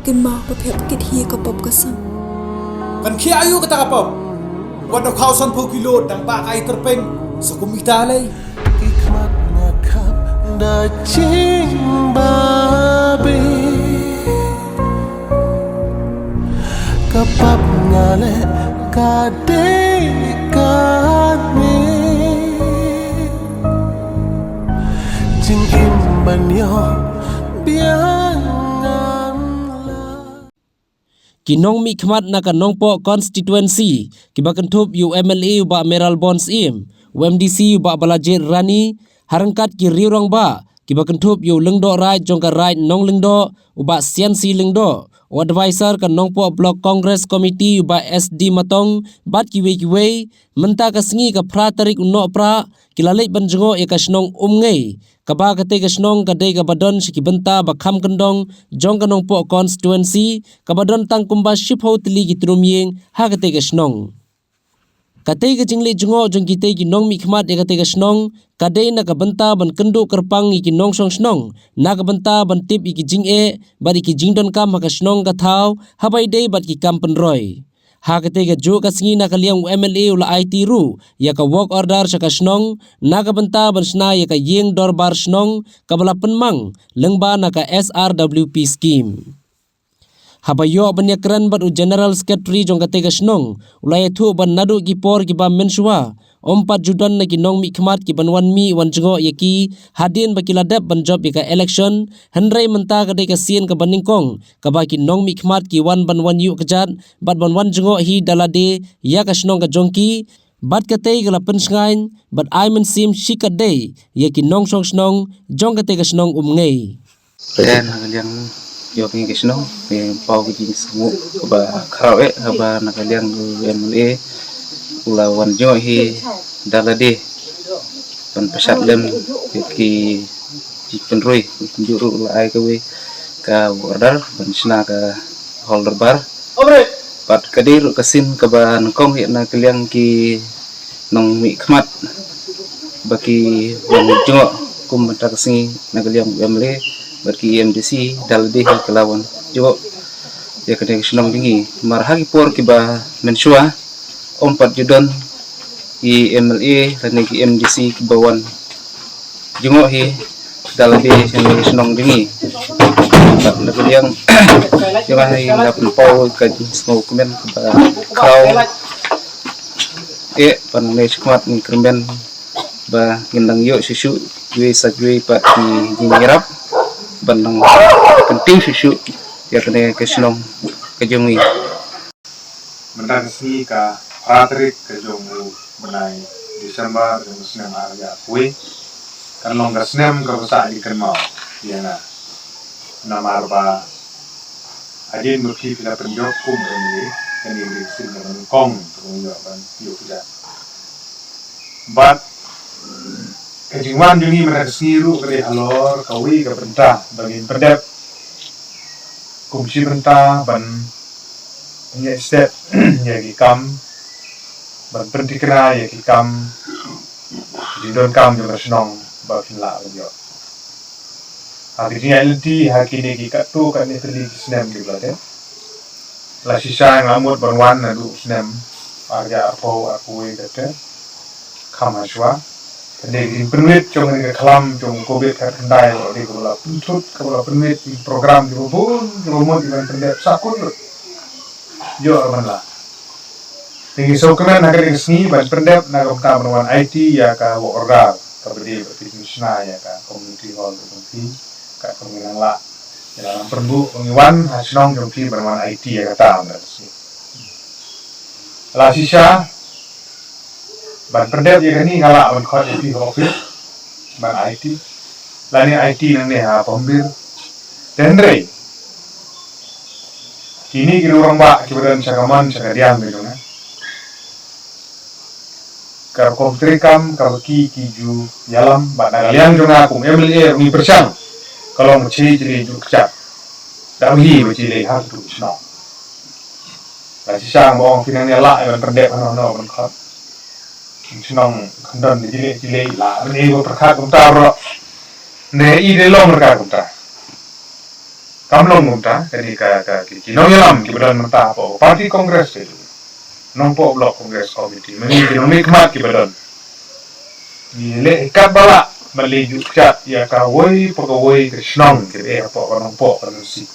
kin ma pa phep kit hi ka pop ka sam kan khi ayu kata kapop wan no khausan phu kilo dang pa kai terpeng sa kumita lay hikmat ngakap da ching babi kapap ngale kade kami jing im banyo Kinong mi khmat na kanong po constituency kibakan thup UMLA ba Meral Bonds im UMDC ba Balajir Rani harangkat ki riurang ba kibakan thup yu lengdo right jongka right nong lengdo uba siansi lengdo o advisor kanong po block congress committee uba SD matong bat kiwe menta kasngi ka pra tarik unno pra kilalek banjengo e kasnong ngei kaba kate kasnong kadai kabadon sikibenta bakham kendong jong kanong po constituency kabadon tang kumba ship ho tli gitrumyeng ha kate kasnong kate ka jingle jengo jong kite ki nong mi khmat e kate kasnong kadai na kabenta ban kendo kerpang ki nong song snong na kabenta ban tip ki jing e bari ki jingdon kam ha kasnong ka thau habai dei bat ki kam penroi ha kate ga jo kasngi na kaliang MLA ula IT ru ya ka work order sa kasnong na ka benta bansna ya ka yeng dorbar snong kabala penmang lengba na ka SRWP scheme habayo banyakran bat general secretary jong kate kasnong ula thu ban nadu ki por ki ba mensua ompat judan na kinong mi khmat ki banwan mi wanjngo yaki hadin bakiladap banjob ka election handrai menta ka dei ka sien ka baningkong ka ba kinong mi khmat ki wan banwan yu kajat bat banwan jngo hi dalade ya ka snong ka jongki bat ka tei ka lapen sngain bat ai men sim shikat dei ya kinong song snong jong ka tei ka snong ngei dan kalian yo pingi kisno pe pau ki semua ba krawe ba nakalian MLA ulawan jo hi dalade pan pesat lem ki penroi juru ai ka we ka order ban sna ka holder bar pat kadir kasin ka ban kong hi na kalian ki nong mi khmat baki wan jo kum ta kasingi na kalian MLA baki MDC dalade hi kelawan jo ya kadang senang tinggi marhagi por ki ba mensua ompat judon i MLA dan ki MDC ki bawan jengok hi dalade yang senang tinggi tak nak yang jangan hai lapun pau ka semua komen ka kau pan ne skmat ni kremben ba gendang yo susu gue sajwe pat ki ngirap bandang penting susu ya kena kesenong kejongi mendansi ka Patrick kejongu menai Desember yang senang harga kue kan long kesnem ke besar di kenmau ya nama arba adin mukhi pila penjok kum ini kan ini sin kan kong penjok kan yuk ja but kejingwan jungi mendansi ru kali halor kawi ke pentah bagi perdep kumsi pentah ban ya step ya kam ban berhenti kena ya kam di don kam juga senang bakin lah lagi hari ini LT hari ini kita tu kan itu di senam juga deh lah sisa yang lamut berwan nadu senam harga apa aku itu kam aswa jadi di permit cuma di kelam cuma covid kan kendai di kepala puntut kepala permit di program di pun rumah di mana sakut yo amanlah tinggi sokemen nak di sini ban pendep nak kita berwan IT ya ka order kabedi berfungsinya ya ka community hall berfungsi ka pengenalan la dalam perbu pengiwan hasilong jompi berwan IT ya kata ambil sini la sisa ban pendep ya ni ngala on khot di office ban IT lani IT nang ne ha pombir tendre kini kira orang bak kibaran sakaman sakadiam gitu na kar komputer kam kar ki ju yalam bak nagalian jona kum MLA umi persang kalau meci jadi ju kecap dahi meci le har tu sno la sisang bong finang la ban perdep no ban khat senang kandan jile la ni go perkhat kumtar ne i de long merka kumtar kamlong mumta kani ka kinong yalam ki badan mata po party kongres itu nong po blok kongres committee meni kinong nikmat ki badan ile kabala mali jukat ya ka woi pokowoi krishnong ki po kanong po kanong si